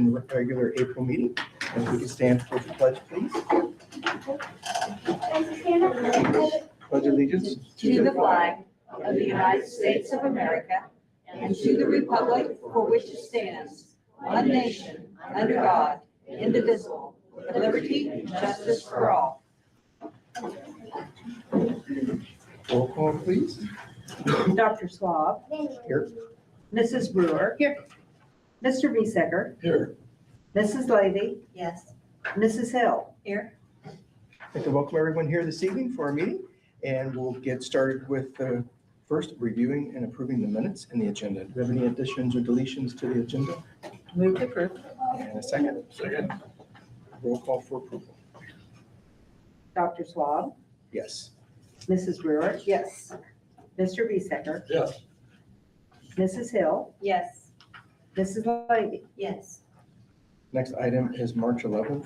in regular April meeting. If we can stand for the pledge, please. Pledge allegiance To the flag of the United States of America and to the republic for which it stands, one nation, under God, indivisible, with liberty and justice for all. Roll call, please. Dr. Swab. Here. Mrs. Brewer. Here. Mr. Biesecker. Here. Mrs. Levy. Yes. Mrs. Hill. Here. I'd like to welcome everyone here this evening for our meeting, and we'll get started with first reviewing and approving the minutes and the agenda. Do you have any additions or deletions to the agenda? Move to approve. And a second? Second. Roll call for approval. Dr. Swab. Yes. Mrs. Brewer. Yes. Mr. Biesecker. Yes. Mrs. Hill. Yes. Mrs. Levy. Yes. Next item is March 11th,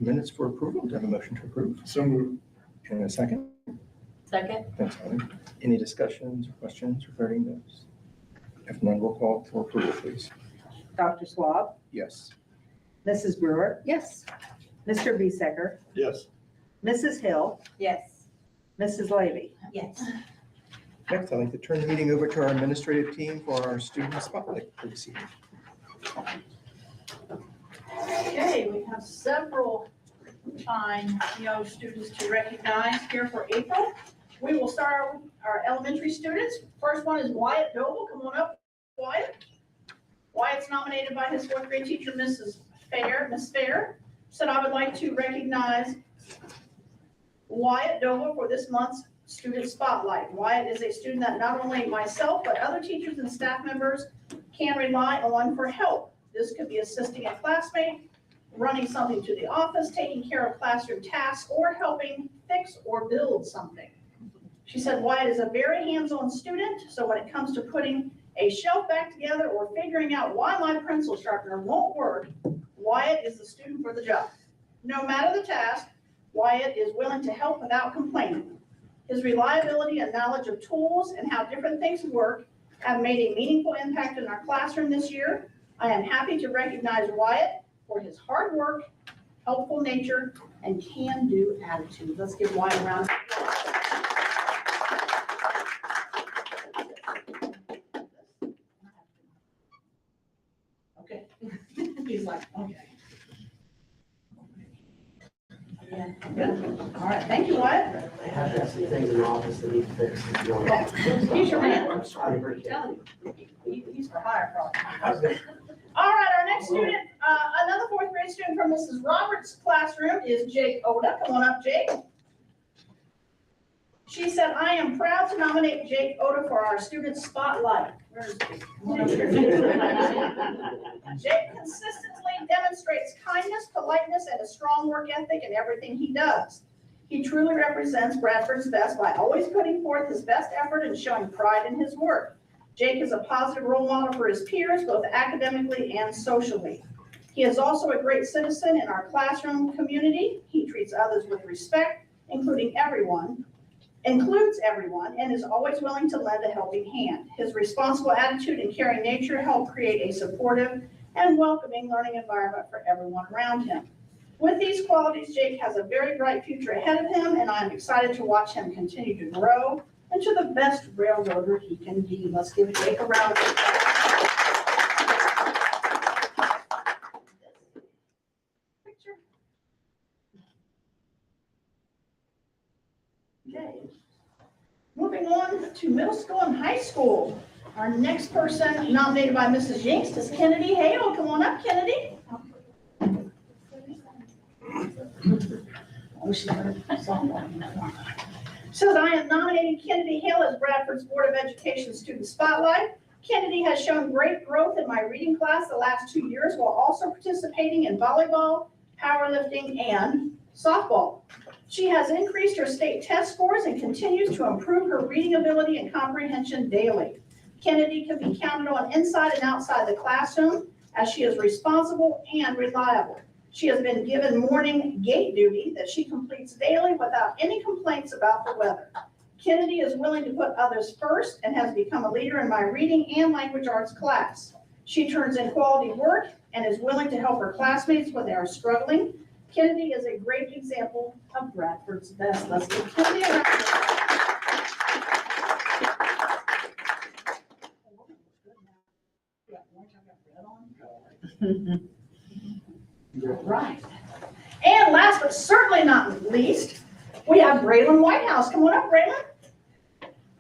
minutes for approval. Do you have a motion to approve? So moved. And a second? Second. Thanks, Holly. Any discussions or questions regarding those? If none, roll call for approval, please. Dr. Swab. Yes. Mrs. Brewer. Yes. Mr. Biesecker. Yes. Mrs. Hill. Yes. Mrs. Levy. Yes. Next, I'd like to turn the meeting over to our administrative team for our student spotlight for this evening. Okay, we have several fine young students to recognize here for April. We will start with our elementary students. First one is Wyatt Noble. Come on up, Wyatt. Wyatt's nominated by his fourth grade teacher, Miss Fair. Said I would like to recognize Wyatt Noble for this month's student spotlight. Wyatt is a student that not only myself, but other teachers and staff members can rely on for help. This could be assisting a classmate, running something to the office, taking care of classroom tasks, or helping fix or build something. She said Wyatt is a very hands-on student, so when it comes to putting a shelf back together or figuring out why my pencil sharpener won't work, Wyatt is the student for the job. No matter the task, Wyatt is willing to help without complaining. His reliability and knowledge of tools and how different things work have made a meaningful impact in our classroom this year. I am happy to recognize Wyatt for his hard work, helpful nature, and can-do attitude. Let's give Wyatt a round of applause. Okay. He's like, okay. Yeah. Good. All right, thank you, Wyatt. I have to have some things in the office that need fixed. He's your man. I'm sorry. I'm telling you, he's for hire probably. All right, our next student, another fourth grade student from Mrs. Roberts' classroom is Jake Oda. Come on up, Jake. She said, I am proud to nominate Jake Oda for our student spotlight. Where's Jake? Come on up here. Jake consistently demonstrates kindness, politeness, and a strong work ethic in everything he does. He truly represents Bradford's best by always putting forth his best effort and showing pride in his work. Jake is a positive role model for his peers, both academically and socially. He is also a great citizen in our classroom community. He treats others with respect, includes everyone, and is always willing to lend a helping hand. His responsible attitude and caring nature help create a supportive and welcoming learning environment for everyone around him. With these qualities, Jake has a very bright future ahead of him, and I'm excited to watch him continue to grow into the best railroader he can be. Let's give Jake a round of applause. Picture. Okay. Moving on to middle school and high school. Our next person nominated by Mrs. Jinks is Kennedy Hale. Come on up, Kennedy. Says I am nominating Kennedy Hale as Bradford's Board of Education Student Spotlight. Kennedy has shown great growth in my reading class the last 2 years while also participating in volleyball, powerlifting, and softball. She has increased her state test scores and continues to improve her reading ability and comprehension daily. Kennedy can be counted on inside and outside the classroom as she is responsible and reliable. She has been given morning gate duty that she completes daily without any complaints about the weather. Kennedy is willing to put others first and has become a leader in my reading and language arts class. She turns in quality work and is willing to help her classmates when they are struggling. Kennedy is a great example of Bradford's best. Let's give Kennedy a round of applause. Right. And last but certainly not least, we have Braylon Whitehouse. Come on up, Braylon.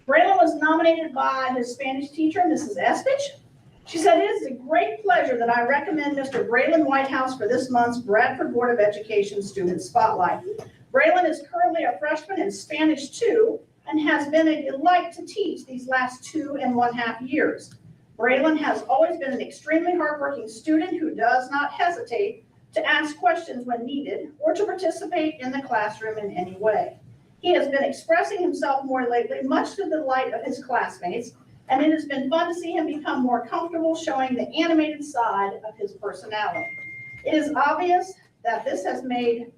Braylon was nominated by his Spanish teacher, Mrs. Estich. She said, "It is a great pleasure that I recommend Mr. Braylon Whitehouse for this month's Bradford Board of Education Student Spotlight. Braylon is currently a freshman in Spanish 2 and has been a delight to teach these last 2.5 years. Braylon has always been an extremely hardworking student who does not hesitate to ask questions when needed or to participate in the classroom in any way. He has been expressing himself more lately, much to the delight of his classmates, and it has been fun to see him become more comfortable showing the animated side of his personality. It is obvious that this has made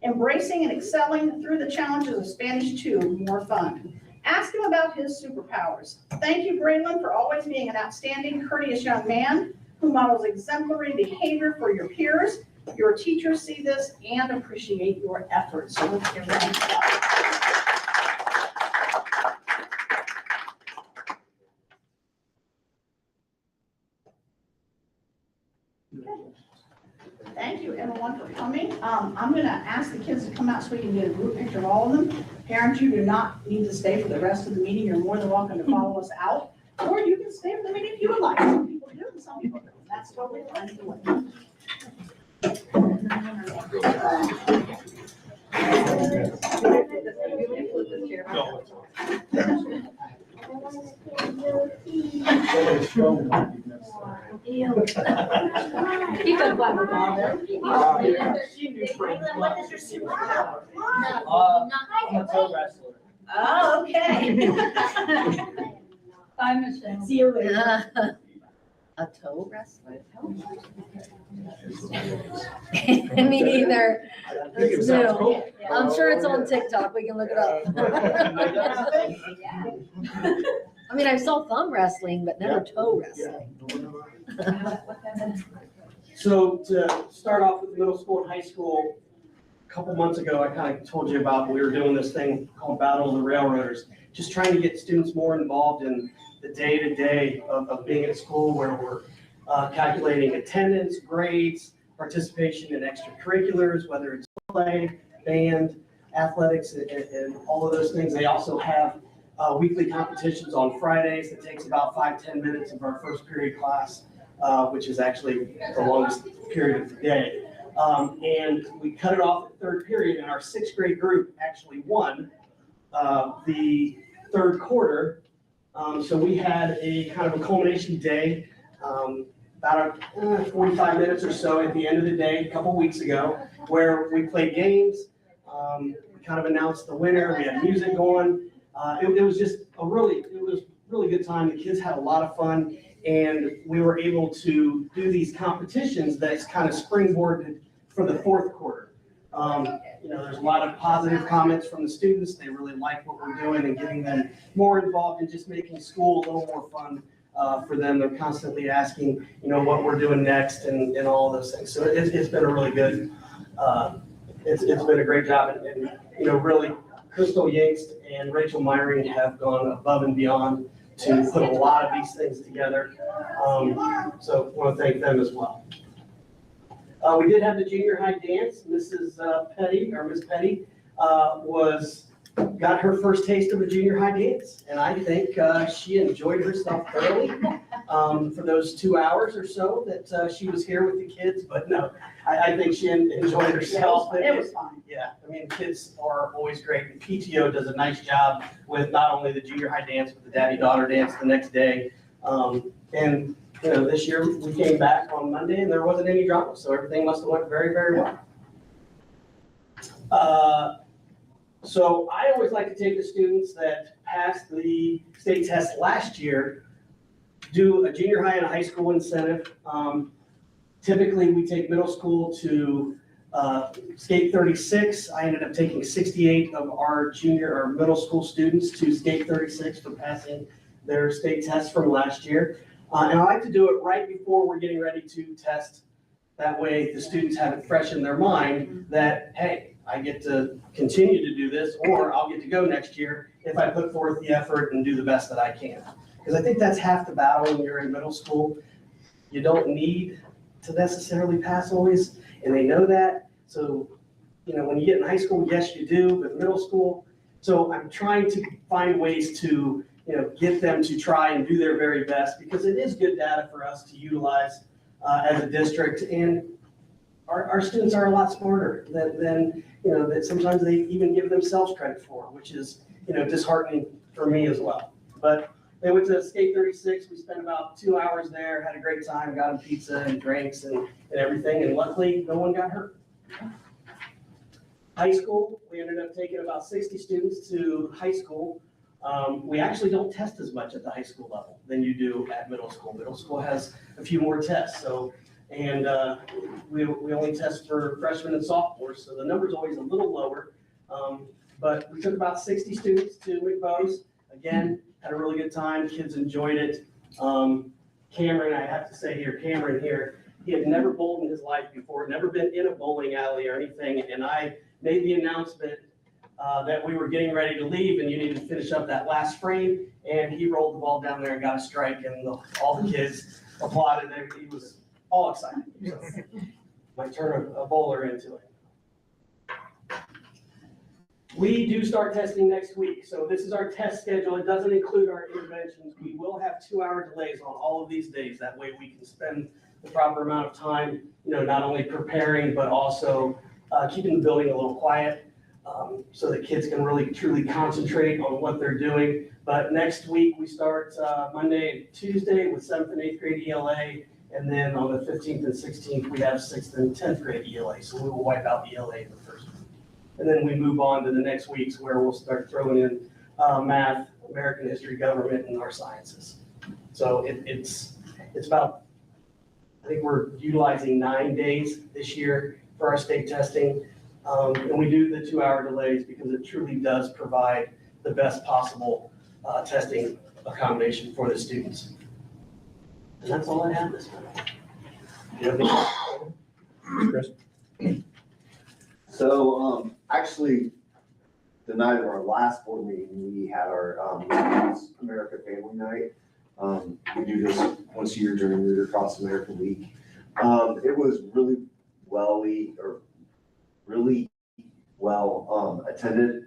embracing and excelling through the challenges of Spanish 2 more fun. Ask him about his superpowers. Thank you, Braylon, for always being an outstanding, courteous young man who models exemplary behavior for your peers. Your teachers see this and appreciate your efforts." So let's give them a clap. Thank you, everyone, for coming. I'm going to ask the kids to come out so we can get a group picture of all of them. Parents, you do not need to stay for the rest of the meeting. You're more than welcome to follow us out, or you can stay for the meeting if you would like. Some people do, and some people don't. That's totally fine either way. Keep it fun with all that. What is your superpower? I'm a toe wrestler. Oh, okay. Bye, Michelle. See you later. A toe wrestler? Me neither. It's new. I'm sure it's on TikTok. We can look it up. I mean, I saw thumb wrestling, but never toe wrestling. So to start off with middle school and high school, a couple months ago, I kind of told you about, we were doing this thing called Battle of the Railroaders, just trying to get students more involved in the day-to-day of being at school, where we're calculating attendance, grades, participation in extracurriculars, whether it's play, band, athletics, and all of those things. They also have weekly competitions on Fridays that takes about 5-10 minutes of our first period class, which is actually the longest period of the day. And we cut it off at third period, and our 6th grade group actually won the third quarter. So we had a kind of a culmination day, about 45 minutes or so at the end of the day, a couple weeks ago, where we played games. We kind of announced the winner. We had music going. It was just really good time. The kids had a lot of fun, and we were able to do these competitions that's kind of springboarded for the fourth quarter. There's a lot of positive comments from the students. They really like what we're doing and getting them more involved in just making school a little more fun for them. They're constantly asking, what we're doing next and all of those things. So it's been a really good, it's been a great job. And really, Crystal Yingst and Rachel Myring have gone above and beyond to put a lot of these things together. So I want to thank them as well. We did have the junior high dance. Mrs. Petty, or Miss Petty, got her first taste of a junior high dance, and I think she enjoyed herself thoroughly for those 2 hours or so that she was here with the kids. But no, I think she enjoyed herself. It was fun. Yeah, I mean, kids are always great. And PTO does a nice job with not only the junior high dance, but the daddy-daughter dance the next day. And this year we came back on Monday and there wasn't any drama, so everything must have went very, very well. So I always like to take the students that passed the state test last year, do a junior high and a high school incentive. Typically we take middle school to skate 36. I ended up taking 68 of our junior or middle school students to skate 36 for passing their state test from last year. And I like to do it right before we're getting ready to test. That way the students have it fresh in their mind that, hey, I get to continue to do this, or I'll get to go next year if I put forth the effort and do the best that I can. Because I think that's half the battle when you're in middle school. You don't need to necessarily pass always, and they know that. So, when you get in high school, yes, you do, but middle school. So I'm trying to find ways to, get them to try and do their very best, because it is good data for us to utilize as a district. And our students are a lot smarter than that sometimes they even give themselves credit for, which is, disheartening for me as well. But they went to Skate 36. We spent about 2 hours there, had a great time, got them pizza and drinks and everything. And luckily, no one got hurt. High school, we ended up taking about 60 students to high school. We actually don't test as much at the high school level than you do at middle school. Middle school has a few more tests. And we only test for freshmen and sophomores, so the number's always a little lower. But we took about 60 students to McBo's. Again, had a really good time. Kids enjoyed it. Cameron, I have to say here, he had never bowled in his life before, never been in a bowling alley or anything. And I made the announcement that we were getting ready to leave and you needed to finish up that last frame. And he rolled the ball down there and got a strike, and all the kids applauded. He was all excited. So, might turn a bowler into it. We do start testing next week. So this is our test schedule. It doesn't include our interventions. We will have 2-hour delays on all of these days. That way we can spend the proper amount of time, not only preparing, but also keeping the building a little quiet, so that kids can really truly concentrate on what they're doing. But next week we start Monday and Tuesday with 7th and 8th grade ELA. And then on the 15th and 16th, we have 6th and 10th grade ELA. So we will wipe out ELA in the first week. And then we move on to the next weeks where we'll start throwing in math, American history, government, and our sciences. So it's about, I think we're utilizing 9 days this year for our state testing. And we do the 2-hour delays because it truly does provide the best possible testing accommodation for the students. And that's all I have this time. Do you have any questions? Chris? So, actually, the night of our last board meeting, we had our America Family Night. We do this once a year during Read Across America Week. It was really well attended.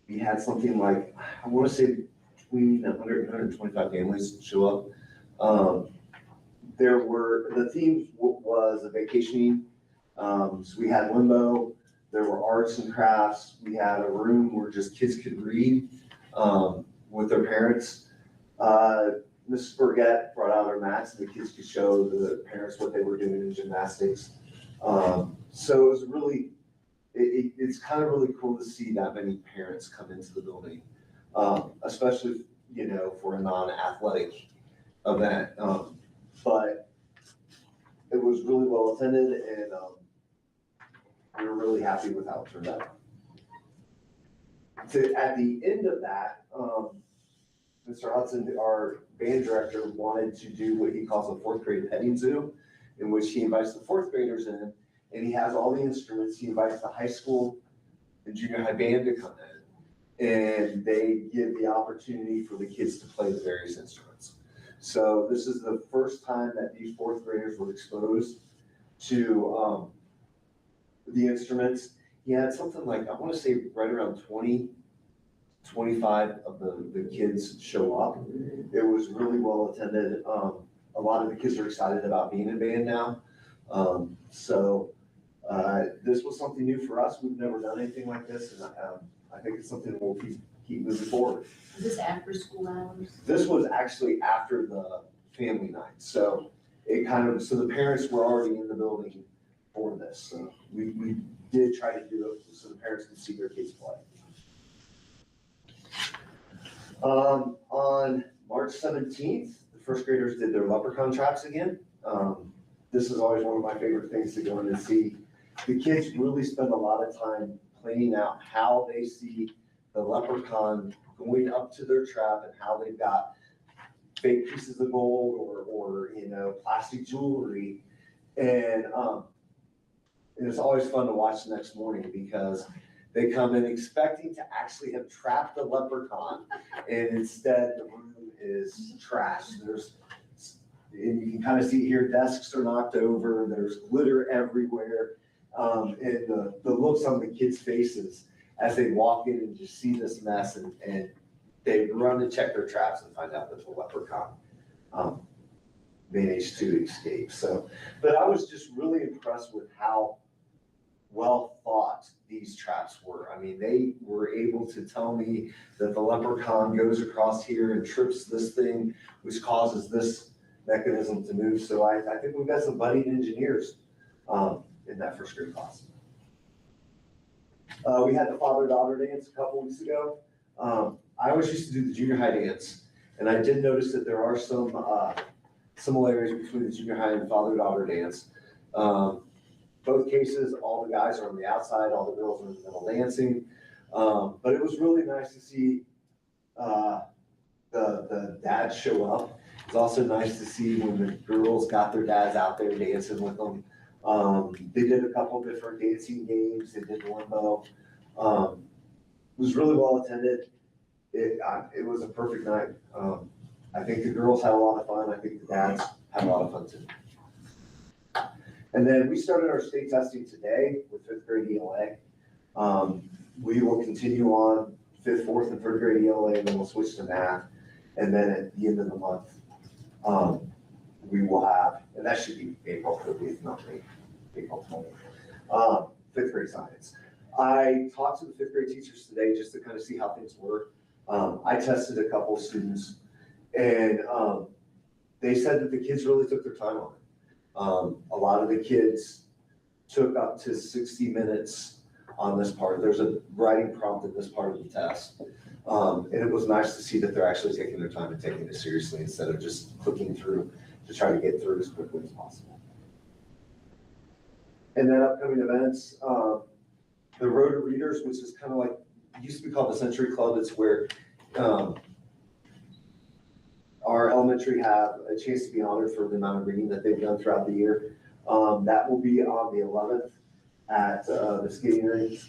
We had something like, I want to say between 100 and 125 families show up. The theme was a vacationing. So we had limbo, there were arts and crafts. We had a room where just kids could read with their parents. Mrs. Burgett brought out our mats and the kids could show the parents what they were doing in gymnastics. So it was really, it's kind of really cool to see that many parents come into the building, especially, for a non-athletic event. But it was really well attended, and we were really happy with how it turned out. At the end of that, Mr. Hudson, our band director, wanted to do what he calls a 4th grade petting zoo, in which he invites the 4th graders in, and he has all the instruments. He invites the high school and junior high band to come in, and they give the opportunity for the kids to play the various instruments. So this is the first time that these 4th graders were exposed to the instruments. He had something like, I want to say right around 25 of the kids show up. It was really well attended. A lot of the kids are excited about being in band now. This was something new for us. We've never done anything like this, and I think it's something we'll keep moving forward. Is this after school hours? This was actually after the family night. So the parents were already in the building for this. So we did try to do it so the parents could see their kids play. On March 17th, the 1st graders did their leprechaun traps again. This is always one of my favorite things to go in and see. The kids really spend a lot of time planning out how they see the leprechaun going up to their trap and how they've got fake pieces of gold or plastic jewelry. And it's always fun to watch the next morning because they come in expecting to actually have trapped a leprechaun, and instead the room is trash. And you can kind of see here, desks are knocked over, there's glitter everywhere. And the looks on the kids' faces as they walk in and just see this mess, and they run to check their traps and find out that the leprechaun managed to escape. So, but I was just really impressed with how well thought these traps were. I mean, they were able to tell me that the leprechaun goes across here and trips this thing, which causes this mechanism to move. So I think we've got some budding engineers in that first grade class. We had the father-daughter dance a couple weeks ago. I always used to do the junior high dance, and I did notice that there are some similarities between the junior high and father-daughter dance. Both cases, all the guys are on the outside, all the girls are in the middle dancing. But it was really nice to see the dads show up. It's also nice to see when the girls got their dads out there dancing with them. They did a couple different dancing games. They did limbo. It was really well attended. It was a perfect night. I think the girls had a lot of fun. I think the dads had a lot of fun too. And then we started our state testing today with 5th grade ELA. We will continue on 5th, 4th, and 3rd grade ELA, and then we'll switch to math. And then at the end of the month, we will have, and that should be April 30th, not May, April 20th, 5th grade science. I talked to the 5th grade teachers today just to kind of see how things were. I tested a couple of students, and they said that the kids really took their time on it. A lot of the kids took up to 60 minutes on this part. There's a writing prompt in this part of the test. And it was nice to see that they're actually taking their time and taking it seriously instead of just clicking through to try to get through as quickly as possible. And then upcoming events, the Road to Readers, which is kind of like, used to be called the Century Club. It's where our elementary have a chance to be honored for the amount of reading that they've done throughout the year. That will be on the 11th at the skating rink.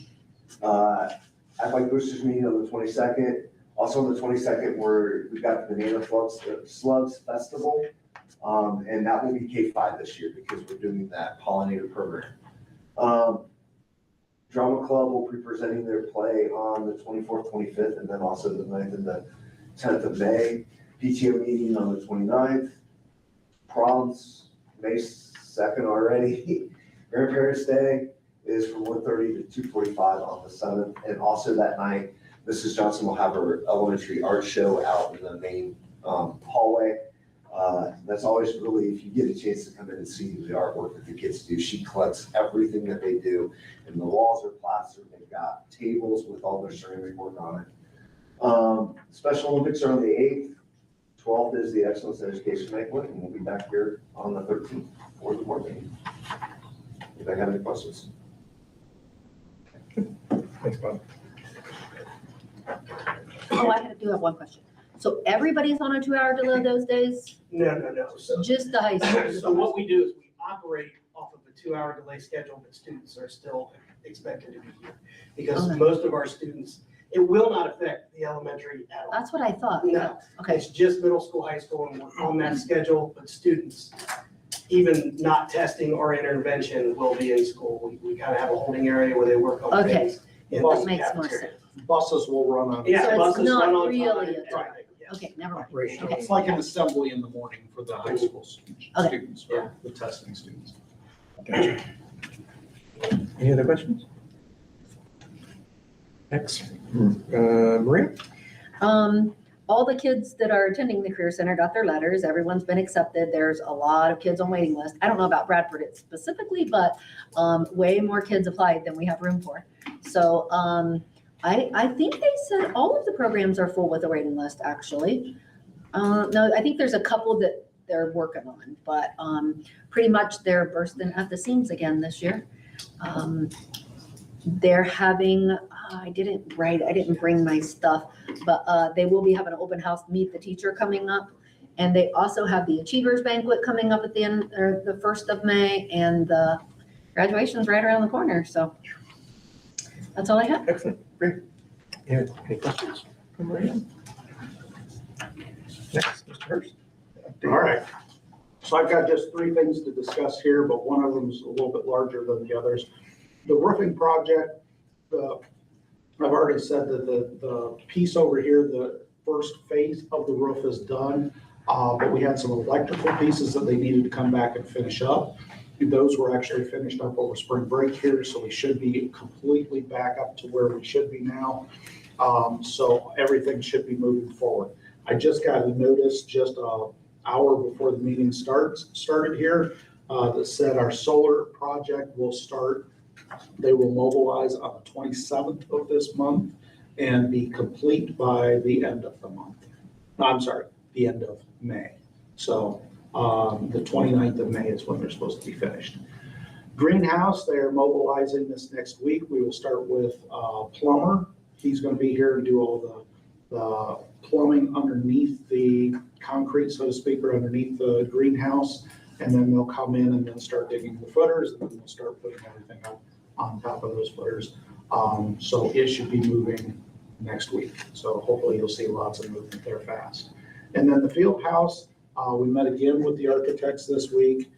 Athletic Boosters meeting on the 22nd. Also on the 22nd, we've got the Banana Slugs Festival. And that will be K-5 this year because we're doing that pollinator program. Drama Club will be presenting their play on the 24th, 25th, and then also the 9th and the 10th of May. PTO meeting on the 29th. Proms, May 2nd already. Grandparents' Day is from 1:30 to 2:45 on the 7th. And also that night, Mrs. Johnson will have her elementary art show out in the main hallway. That's always really, if you get a chance to come in and see the artwork that the kids do, she collects everything that they do. And the walls are plastered. They've got tables with all their ceramic work on it. Special Olympics are on the 8th. 12th is the Excellence in Education Banquet, and we'll be back here on the 13th for the board meeting. Anybody have any questions? Thanks, Bob. Oh, I do have one question. So everybody's on a 2-hour delay those days? No. So Just the high school? So what we do is we operate off of a 2-hour delay schedule, but students are still expected to be here. Because Okay. most of our students, it will not affect the elementary at all. That's what I thought. No, Okay, it's just middle school, high school, and we're on that schedule, but students, even not testing or intervention, will be in school. We kind of have a holding area where they work on Okay. things. in that the makes more cafeteria. sense. Buses will run on. Yeah, So it's buses not run on really time. a Right, time. yes. Okay, never mind. Operational. Okay. It's like an assembly in the morning for the high school Okay. students, or the testing students. Gotcha. Any other questions? Maria? All the kids that are attending the Career Center got their letters. Everyone's been accepted. There's a lot of kids on waiting list. I don't know about Bradford specifically, but way more kids applied than we have room for. So I think they said all of the programs are full with a waiting list, actually. No, I think there's a couple that they're working on, but pretty much they're bursting at the seams again this year. They're having, I didn't bring my stuff, but they will be having an open house, meet the teacher coming up. And they also have the Achievers Banquet coming up at the end, or the 1st of May, and the graduation's right around the corner, so that's all I have. Excellent, great. Any questions from Maria? Next, Mr. Hurst. All right. So I've got just 3 things to discuss here, but one of them is a little bit larger than the others. The roofing project, I've already said that the piece over here, the first phase of the roof is done, but we had some electrical pieces that they needed to come back and finish up. Those were actually finished up over spring break here, so we should be completely back up to where we should be now. So everything should be moving forward. I just got a notice just an hour before the meeting started here that said our solar project will start. They will mobilize on the 27th of this month and be complete by the end of the month. I'm sorry, the end of May. So the 29th of May is when they're supposed to be finished. Greenhouse, they're mobilizing this next week. We will start with plumber. He's going to be here and do all the plumbing underneath the concrete, so to speak, or underneath the greenhouse. And then they'll come in and then start digging the footers, and then we'll start putting everything up on top of those footers. So it should be moving next week. So hopefully you'll see lots of movement there fast. And then the field house, we met again with the architects this week.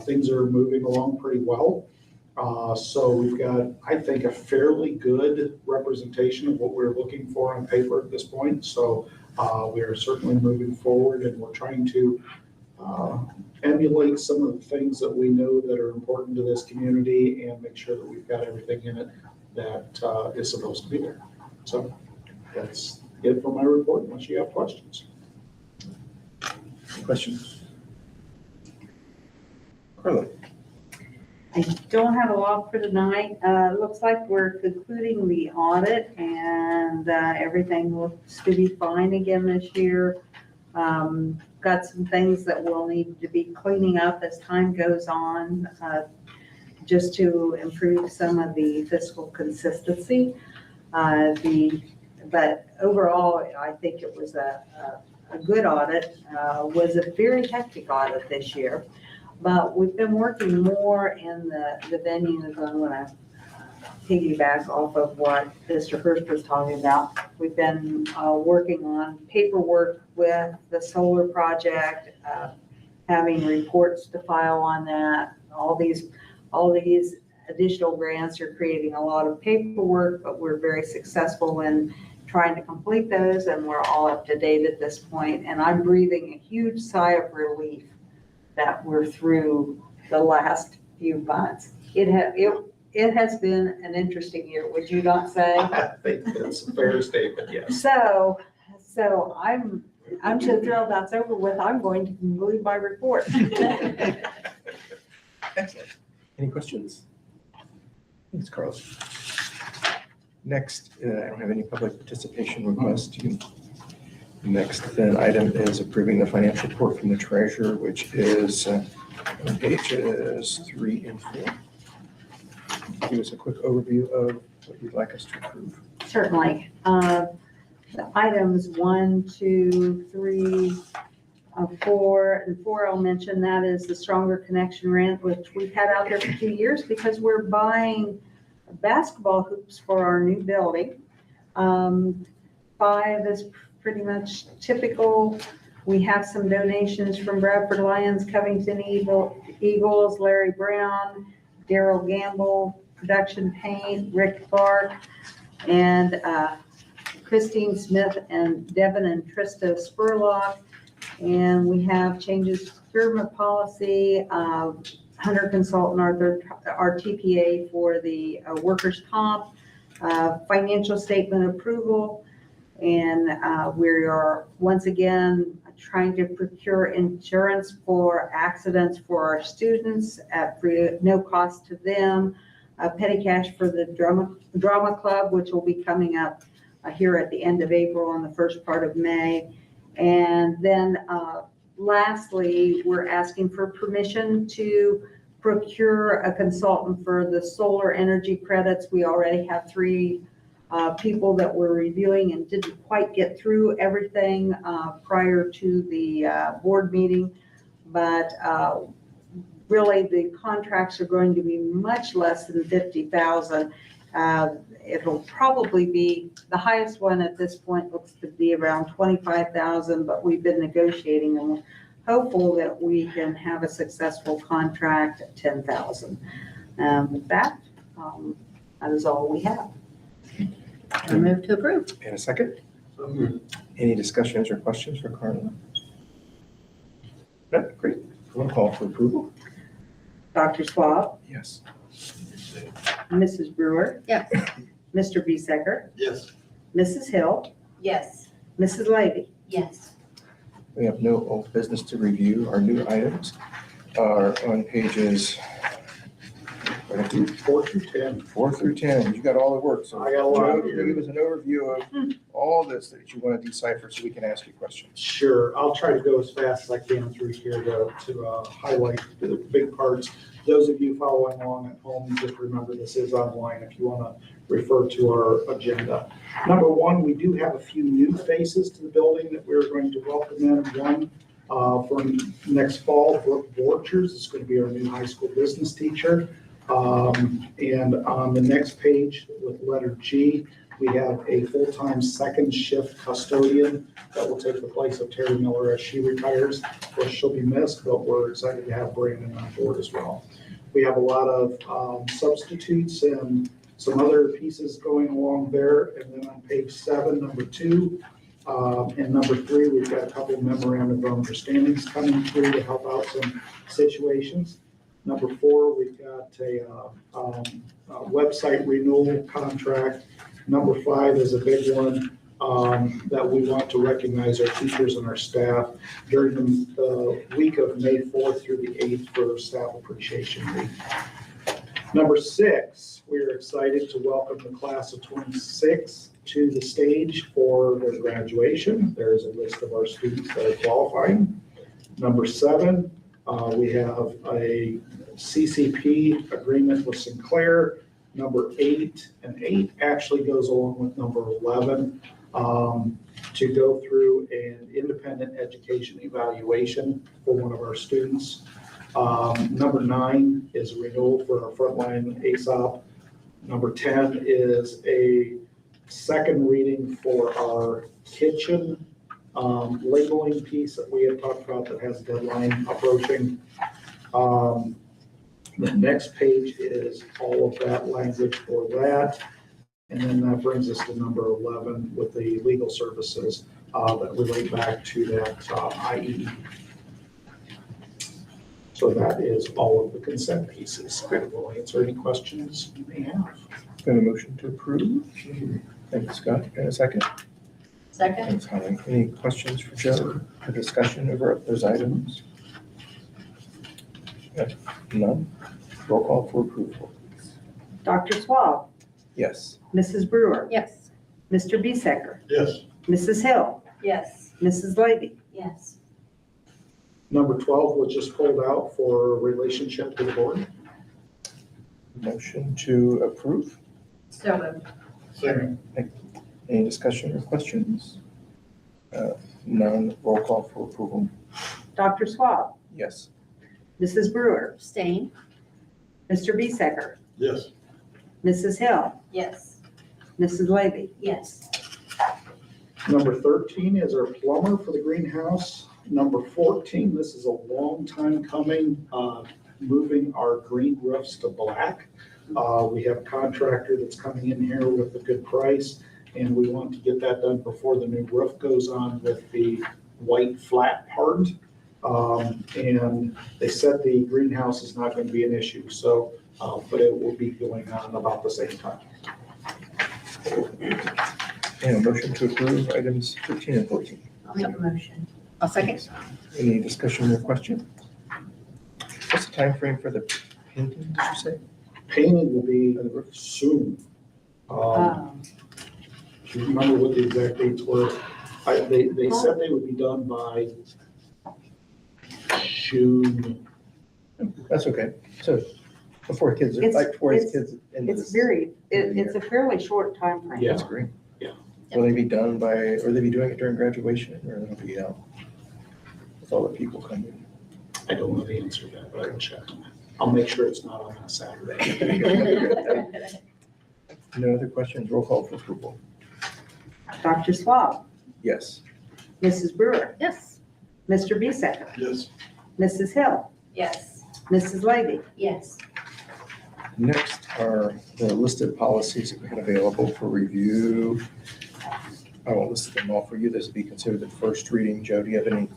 Things are moving along pretty well. So we've got, I think, a fairly good representation of what we're looking for on paper at this point. So we are certainly moving forward, and we're trying to emulate some of the things that we know that are important to this community and make sure that we've got everything in it that is supposed to be there. So that's it for my report, unless you have questions. Questions? Carla? I don't have a lot for tonight. It looks like we're concluding the audit and everything looks to be fine again this year. Got some things that we'll need to be cleaning up as time goes on, just to improve some of the fiscal consistency. But overall, I think it was a good audit. Was a very hectic audit this year. But we've been working more in the venue, and I'm going to piggyback off of what Mr. Hurst was talking about. We've been working on paperwork with the solar project, having reports to file on that. All these additional grants are creating a lot of paperwork, but we're very successful in trying to complete those, and we're all up to date at this point. And I'm breathing a huge sigh of relief that we're through the last few months. It has been an interesting year, would you not say? I think that's a fair statement, yes. So I'm so thrilled that's over with. I'm going to conclude my report. Excellent. Any questions? Thanks, Carlos. Next, I don't have any public participation requests. Next then item is approving the financial report from the treasurer, which is on pages 3 and 4. Give us a quick overview of what you'd like us to approve. Certainly. The items 1, 2, 3, 4, and 4 I'll mention. That is the Stronger Connection rent, which we've had out there for 2 years because we're buying basketball hoops for our new building. 5 is pretty much typical. We have some donations from Bradford Lions, Covington Eagles, Larry Brown, Daryl Gamble, Production Paint, Rick Clark, and Christine Smith and Devin and Trista Spurlock. And we have changes to procurement policy, Hunter Consultant, our TPA for the workers' comp, financial statement approval. And we are once again trying to procure insurance for accidents for our students at no cost to them. Petty cash for the drama club, which will be coming up here at the end of April and the first part of May. And then lastly, we're asking for permission to procure a consultant for the solar energy credits. We already have 3 people that were reviewing and didn't quite get through everything prior to the board meeting. But really, the contracts are going to be much less than 50,000. It'll probably be, the highest one at this point looks to be around 25,000, but we've been negotiating and we're hopeful that we can have a successful contract at 10,000. With that, that is all we have. I move to approve. And a second? Any discussions or questions for Carla? No, great. Roll call for approval? Dr. Swab, Yes. Mrs. Brewer, Yes. Mr. Bezeker, Yes. Mrs. Hill, Yes. Mrs. Levy. Yes. We have no old business to review. Our new items are on pages 4 through 10. 4 through 10. You got all the work, so I got a lot Joe, here. give us an overview of all this that you want to decipher so we can ask you questions. Sure, I'll try to go as fast as I can through here to highlight the big parts. Those of you following along at home, just remember this is online if you want to refer to our agenda. Number one, we do have a few new faces to the building that we're going to welcome in. One for next fall, Brooke Borchers is going to be our new high school business teacher. And on the next page with letter G, we have a full-time second shift custodian that will take the place of Terry Miller as she retires. Of course, she'll be missed, but we're excited to have Brandon on board as well. We have a lot of substitutes and some other pieces going along there. And then on page 7, number 2, and number 3, we've got a couple of memorandum of understandings coming through to help out some situations. Number 4, we've got a website renewal contract. Number 5 is a big one that we want to recognize our teachers and our staff during the week of May 4th through the 8th for Staff Appreciation Week. Number 6, we are excited to welcome the class of 26 to the stage for their graduation. There's a list of our students that are qualifying. Number 7, we have a CCP agreement with Sinclair. Number 8, and 8 actually goes along with number 11, to go through an independent education evaluation for one of our students. Number 9 is a renewal for our frontline ASOP. Number 10 is a second reading for our kitchen labeling piece that we had talked about that has a deadline approaching. The next page is all of that language for that. And then that brings us to number 11 with the legal services that relate back to that IE. So that is all of the consent pieces. I will answer any questions you may have. Got a motion to approve? Thank you, Scott. And a second? Second? Thanks, Holly. Any questions for Joe for discussion over those items? Okay, none. Roll call for approval. Dr. Swab, Yes. Mrs. Brewer, Yes. Mr. Bezeker, Yes. Mrs. Hill, Yes. Mrs. Levy. Yes. Number 12 was just pulled out for relationship to the board. Motion to approve. So moved. Second. Any discussion or questions? None. Roll call for approval. Dr. Swab, Yes. Mrs. Brewer, Abstain. Mr. Bezeker, Yes. Mrs. Hill, Yes. Mrs. Levy. Yes. Number 13 is our plumber for the greenhouse. Number 14, this is a long time coming, moving our green roofs to black. We have a contractor that's coming in here with a good price, and we want to get that done before the new roof goes on with the white flat part. And they said the greenhouse is not going to be an issue, so, but it will be going on about the same time. And a motion to approve items 13 and 14. I'll make a motion. I'll second. Any discussion or question? What's the time frame for the painting, did you say? Painting will be soon. Do you remember what the exact dates were? They said they would be done by June. That's okay. So Before kids, It's- like before his it's- kids. into It's this- very, it's a fairly short timeframe. Yeah. That's great. Yeah. Will they be done by, or will they be doing it during graduation, or it'll be out with all the people coming? I don't know the answer to that, but I can check on that. I'll make sure it's not on a Saturday. No other questions? Roll call for approval. Dr. Swab, Yes. Mrs. Brewer, Yes. Mr. Bisecker, Yes. Mrs. Hill, Yes. Mrs. Levy. Yes. Next are the listed policies that we have available for review. I won't list them all for you. This will be considered the first reading. Joe, do you have any?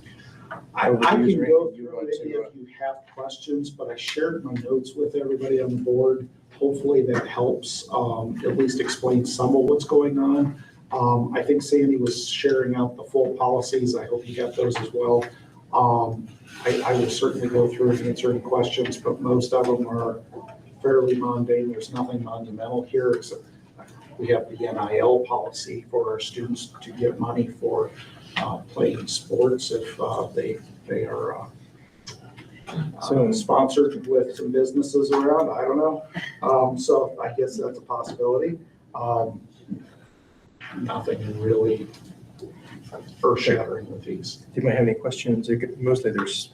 I can Overviews or go anything you through want it to, if you have questions, but I shared my notes with everybody on the board. Hopefully that helps, at least explain some of what's going on. I think Sandy was sharing out the full policies. I hope you got those as well. I will certainly go through and answer any questions, but most of them are fairly mundane. There's nothing monumental here, except we have the NIL policy for our students to get money for playing sports if they are sponsored with some businesses around. I don't know. So I guess that's a possibility. Nothing really earth-shattering with these. do you might have any questions? Mostly there's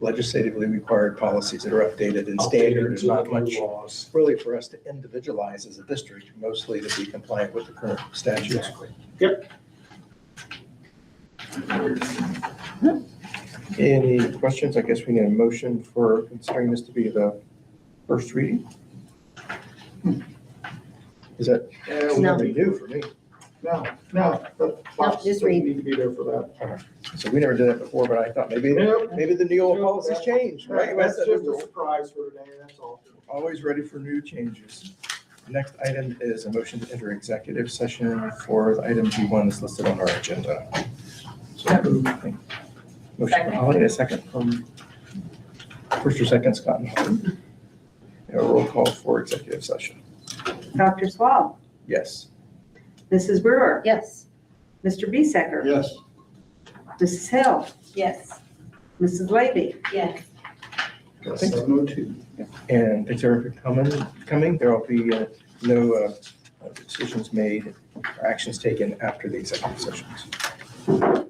legislatively required policies that are updated and standard. There's not much laws. really for us to individualize as a district, mostly to be compliant with the current statutes. Exactly. Yep. Any questions? I guess we need a motion for considering this to be the first reading. Is that No. something new for me? No, the box just doesn't read. need to be there for that. So we never did that before, but I thought maybe Nope. the new old policies changed, right? That's That's just a surprise for today, that's all. always ready for new changes. Next item is a motion to enter executive session for the item G1 is listed on our agenda. Motion from Holly, and a second from first or second, Scott and Holly. A roll call for executive session. Dr. Swab, Yes. Mrs. Brewer, Yes. Mr. Bisecker, Yes. Mrs. Hill, Yes. Mrs. Levy. Yes. Thanks. 7:02. And thanks everyone for coming. There will be no decisions made or actions taken after the executive sessions.